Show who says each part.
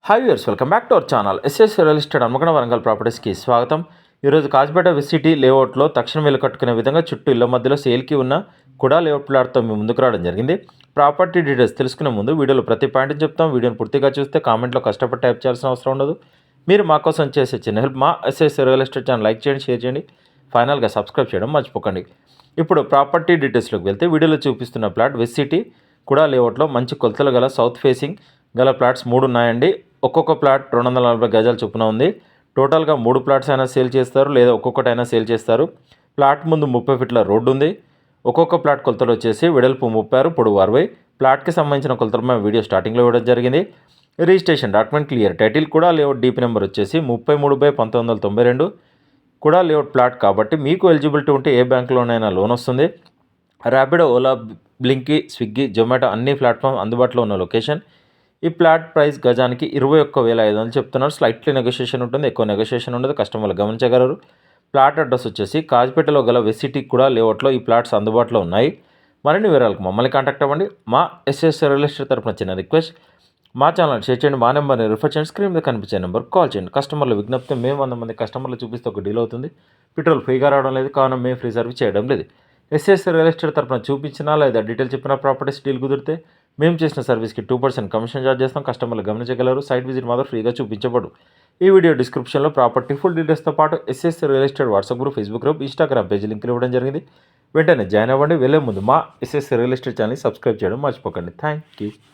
Speaker 1: Hi viewers, welcome back to our channel. SS real estate Hanamkonda Warangal ప్రాపర్టీస్కి స్వాగతం. ఈరోజు Kazipet city లేఅవుట్లో తక్షణం ఇల్లు కట్టుకునే విధంగా చుట్టూ ఇళ్ల మధ్యలో సేల్కి ఉన్న కుడా లేఅవుట్ ప్లాట్తో మేము ముందుకు రావడం జరిగింది. ప్రాపర్టీ డీటెయిల్స్ తెలుసుకునే ముందు వీడియోలో ప్రతి పాయింట్ చెప్తాం. వీడియోని పూర్తిగా చూస్తే కామెంట్లో కష్టపడి టైప్ చేయాల్సిన అవసరం ఉండదు. మీరు మా కోసం చేసే చిన్న హెల్ప్ మా SS real estate channel like చేయండి, షేర్ చేయండి, ఫైనల్గా సబ్స్క్రైబ్ చేయడం మర్చిపోకండి. ఇప్పుడు ప్రాపర్టీ డీటెయిల్స్లోకి వెళ్తే వీడియోలో చూపిస్తున్న ప్లాట్ వెస్ట్ సిటీ కుడా లేఅవుట్లో మంచి కొలతలు గల సౌత్ ఫేసింగ్ గల ప్లాట్స్ 3 ఉన్నాయండి. ఒక్కొక్క ప్లాట్ 240 గజాల చొప్పున ఉంది. టోటల్గా 3 ప్లాట్స్ అయినా సేల్ చేస్తారు, లేదా ఒక్కొక్కటైనా సేల్ చేస్తారు. ప్లాట్ ముందు 30 ఫీట్ల రోడ్డు ఉంది. ఒక్కొక్క ప్లాట్ కొలతలు వచ్చేసి వెడల్పు 36, పొడవు 60. ప్లాట్కి సంబంధించిన కొలతలు మేము వీడియో స్టార్టింగ్లో ఇవ్వడం జరిగింది. Registration document clear. టైటిల్ కూడా లేఅవుట్ డీపీ నెంబర్ వచ్చేసి 33/1992. కూడా లేఅవుట్ ప్లాట్ కాబట్టి మీకు ఎలిజిబిలిటీ ఉంటే ఏ బ్యాంకులోనైనా లోన్ వస్తుంది. ర్యాపిడో, ఓలా, బ్లింకీ, స్విగ్గీ, జొమాటో అన్ని ప్లాట్ఫామ్ అందుబాటులో ఉన్న లొకేషన్. ఈ ప్లాట్ ప్రైస్ గజానికి 21,500 చెప్తున్నారు. స్లైట్లీ నెగోషియేషన్ ఉంటుంది, ఎక్కువ నెగోషియేషన్ ఉండదు, కస్టమర్లు గమనించగలరు. ప్లాట్ అడ్రస్ వచ్చేసి కాజ్పేటలో గల వెస్ట్ సిటీ కూడా లేఅవుట్లో ఈ ప్లాట్స్ అందుబాటులో ఉన్నాయి. మరిన్ని వివరాలకు మమ్మల్ని కాంటాక్ట్ అవ్వండి. మా ఎస్ఎస్ రియల్ ఎస్టేట్ తరపున చిన్న రిక్వెస్ట్, మా ఛానల్ షేర్ చేయండి, మా నెంబర్ని రిఫర్ చేయండి, స్క్రీన్ మీద కనిపించే నెంబర్ కాల్ చేయండి. కస్టమర్ల విజ్ఞప్తి, మేము 100 మంది కస్టమర్లు చూపిస్తే ఒక డీల్ అవుతుంది. పెట్రోల్ ఫ్రీగా రావడం లేదు, కావున మేము ఫ్రీ సర్వీస్ చేయడం లేదు. ఎస్ఎస్ రియల్ ఎస్టేట్ తరపున చూపించినా లేదా డీటెయిల్ చెప్పిన ప్రాపర్టీస్ డీల్ కుదిరితే మేము చేసిన సర్వీస్కి 2% కమిషన్ ఛార్జ్ చేస్తాం. కస్టమర్లు గమనించగలరు. సైట్ విజిట్ మాత్రం ఫ్రీగా చూపించబడు. ఈ వీడియో డిస్క్రిప్షన్లో ప్రాపర్టీ ఫుల్ డీటెయిల్స్తో పాటు SS real estate WhatsApp group, Facebook group, Instagram page లింకులు ఇవ్వడం జరిగింది. వెంటనే జాయిన్ అవ్వండి. వెళ్ళే ముందు మా ఎస్ఎస్ రియల్ ఎస్టేట్ ఛానల్ని సబ్స్క్రైబ్ చేయడం మర్చిపోకండి. Thank you.